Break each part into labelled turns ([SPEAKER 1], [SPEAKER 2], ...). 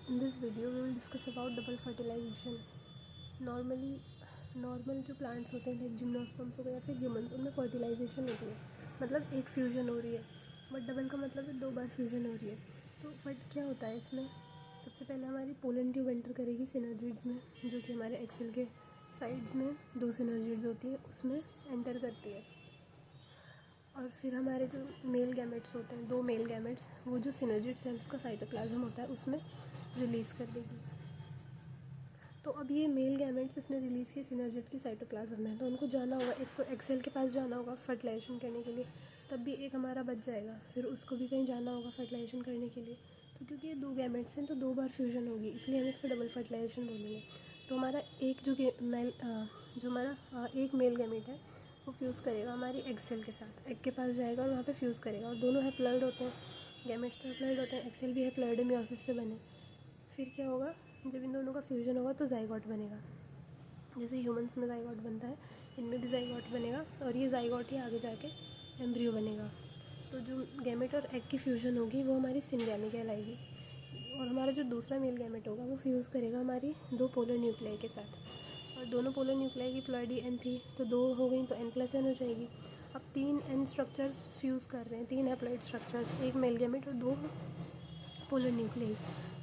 [SPEAKER 1] In this video we will discuss about double fertilization. Normal जो plants होते हैं like gymnosperms हो गए या फिर ह्यूमंस, उनमें फर्टिलाइजेशन होती है, मतलब एक फ्यूजन हो रही है। बट डबल का मतलब है 2 बार फ्यूजन हो रही है। तो फट क्या होता है इसमें, सबसे पहले हमारी पोलन ट्यूब एंटर करेगी सिनर्जिड्स में, जो कि हमारे एक्सेल के साइड्स में 2 सिनर्जिड्स होती है, उसमें एंटर करती है। और फिर हमारे जो मेल गैमेट्स होते हैं, 2 मेल गैमेट्स, वो जो सिनर्जिड सेल्स का साइटोप्लाज्म होता है उसमें रिलीज़ कर देगी। तो अब ये मेल गैमेट्स इसने रिलीज़ किए सिनर्जिड की साइटोप्लाज्म में, तो उनको जाना होगा, एक तो एक्सेल के पास जाना होगा फर्टिलाइजेशन करने के लिए, तब भी एक हमारा बच जाएगा, फिर उसको भी कहीं जाना होगा फर्टिलाइजेशन करने के लिए। तो क्योंकि ये 2 गैमेट्स हैं तो 2 बार फ्यूजन होगी, इसलिए हम इसको डबल फर्टिलाइजेशन बोलेंगे। तो हमारा एक जो हमारा एक मेल गैमेट है वो फ्यूज़ करेगा हमारी एग सेल के साथ, एग के पास जाएगा और वहाँ पे फ्यूज़ करेगा, और दोनों हैप्लॉइड होते हैं, गैमेट्स तो हैप्लॉइड होते हैं, एक्सेल सेल भी हैप्लॉइड मियोसिस से बने। फिर क्या होगा, जब इन दोनों का फ्यूजन होगा तो जाइगोट बनेगा। जैसे ह्यूमंस में जाइगोट बनता है, इनमें भी जाइगोट बनेगा, और ये जाइगोट ही आगे जाके एम्ब्रियो बनेगा। तो जो गैमेट और एग की फ्यूजन होगी वो हमारी सिनगैमी कहलाएगी। और हमारा जो दूसरा मेल गैमेट होगा वो फ्यूज़ करेगा हमारी 2 पोलर न्यूक्लियाई के साथ, और दोनों पोलर न्यूक्लियाई की प्लॉइडी एन थी, तो 2 हो गई तो n+n हो जाएगी। अब 3 n स्ट्रक्चर्स फ्यूज़ कर रहे हैं, 3 हैप्लॉइड स्ट्रक्चर्स, एक मेल गैमेट और 2 पोलर न्यूक्लियाई,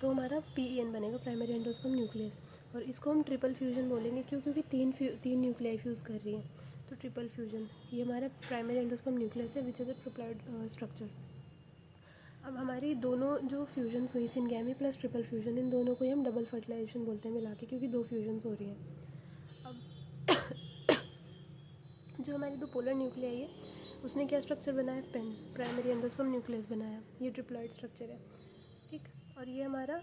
[SPEAKER 1] तो हमारा PEN बनेगा, प्राइमरी एंडोस्पर्म न्यूक्लियस। और इसको हम ट्रिपल फ्यूजन बोलेंगे, क्योंकि 3 न्यूक्लियाई फ्यूज़ कर रही हैं, तो ट्रिपल फ्यूजन। ये हमारा प्राइमरी एंडोस्पर्म न्यूक्लियस है which is a triploid structure. अब हमारी दोनों जो फ्यूजन्स हुई, सिनगैमी प्लस ट्रिपल फ्यूजन, इन दोनों को ही हम डबल फर्टिलाइजेशन बोलते हैं मिला के, क्योंकि 2 फ्यूजन्स हो रही हैं। अब जो हमारी 2 पोलर न्यूक्लियाई है उसने क्या स्ट्रक्चर बनाया, पेन, प्राइमरी एंडोस्पर्म न्यूक्लियस बनाया, ये ट्रिप्लॉइड स्ट्रक्चर है, ठीक। और ये हमारा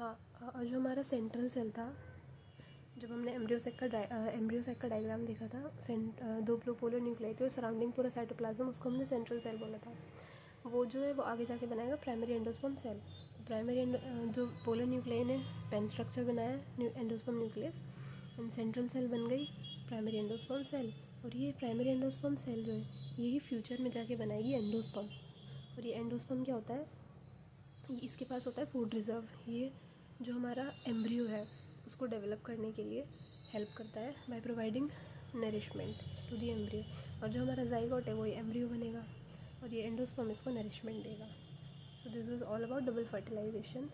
[SPEAKER 1] और जो हमारा सेंट्रल सेल था, जब हमने एम्ब्रियोसेक का डायग्राम देखा था, 2 पोलर न्यूक्लियाई थे और सराउंडिंग पूरा साइटोप्लाज्म, उसको हमने सेंट्रल सेल बोला था। वो जो है वो आगे जाके बनाएगा प्राइमरी एंडोस्पर्म सेल। जो पोलर न्यूक्लियाई ने पेन स्ट्रक्चर बनाया, endosperm nucleus, and central cell बन गई प्राइमरी एंडोस्पर्म सेल। और ये प्राइमरी एंडोस्पर्म सेल जो है यही फ्यूचर में जाके बनाएगी एंडोस्पर्म। और ये एंडोस्पर्म क्या होता है, ये इसके पास होता है फूड रिज़र्व। ये जो हमारा एम्ब्रियो है उसको डेवलप करने के लिए हेल्प करता है by providing nourishment to the embryo. और जो हमारा जाइगोट है वही एम्ब्रियो बनेगा, और ये एंडोस्पर्म इसको नरिशमेंट देगा। So this was all about double fertilisation.